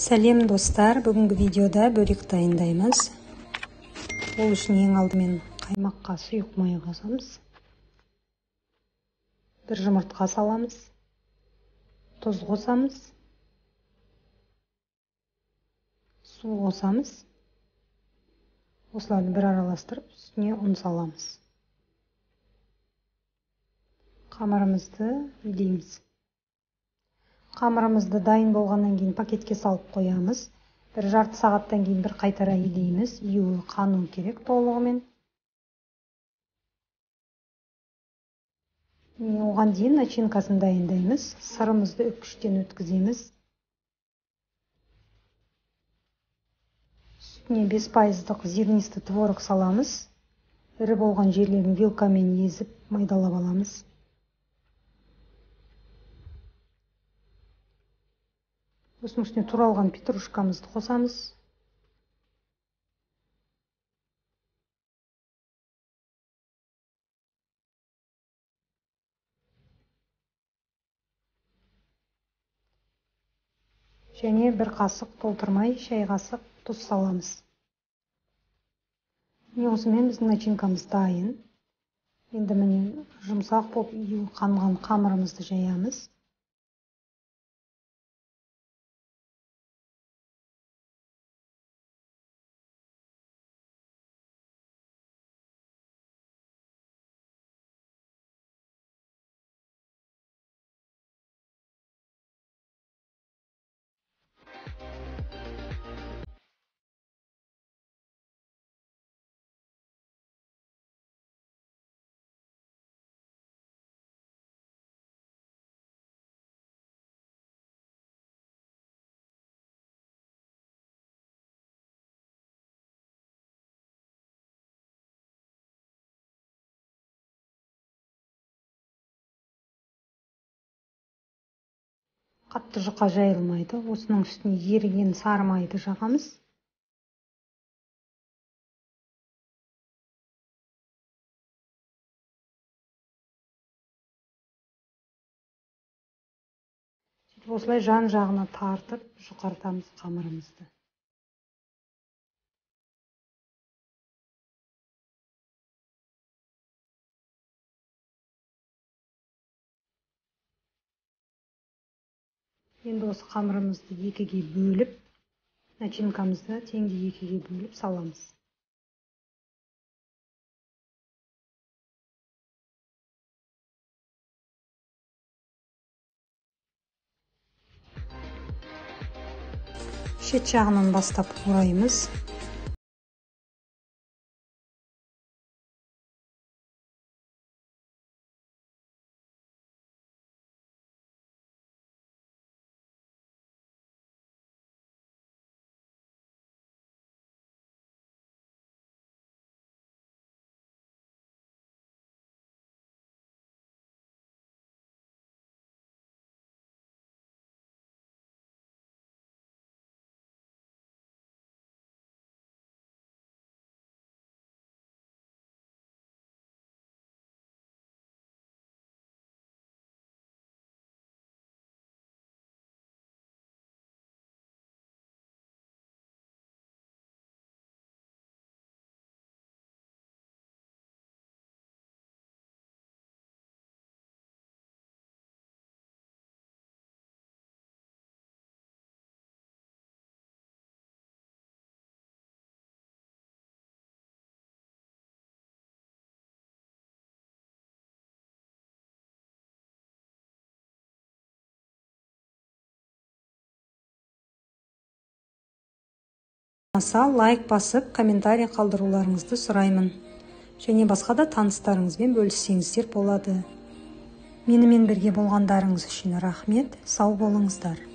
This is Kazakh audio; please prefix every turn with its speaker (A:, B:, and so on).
A: Сәлем достар, бүгінгі видеода бөлек дайындаймыз. Ол үшін ең алдымен қаймаққа сұйық май қосамыз. Бір жұмыртқа саламыз. Тұз қосамыз. Су қосамыз. Осыларды бір араластырып, үстіне ұн саламыз. Қамырымызды илейміз. Қамырымызды дайын болғаннан кейін пакетке салып қоямыз. Бір жарты сағаттан кейін бір қайтара илейміз. Июі қану керек толығымен. Оған дейін начинкасын дайындаймыз. Сырымызды үккіштен өткіземіз. Үстіне 5% зернисті творог саламыз. Ірі болған жерлерін вилкамен езіп майдалап аламыз. Осының үстіне туралған петрушкамызды қосамыз. Және бір қасық толтырмай, шай қасық тұз саламыз. Осымен біздің начинкамыз дайын. Енді міне жұмсақ болып июі қанған қамырымызды жаямыз. Қатты жұқа жайылмайды. Осының үстіне еріген сары майды жағамыз. Осылай жан жағына тартып, жұқартамыз қамырымызды. Енді осы қамырымызды екіге бөліп, начинкамызды теңдей екіге бөліп саламыз. Шет жағынан бастап қураймыз. Лайк басып, комментарий қалдыруларыңызды сұраймын. Және басқа да таныстарыңызбен бөліссеңіздер болады. Менімен бірге болғандарыңыз үшін рахмет, сау болыңыздар.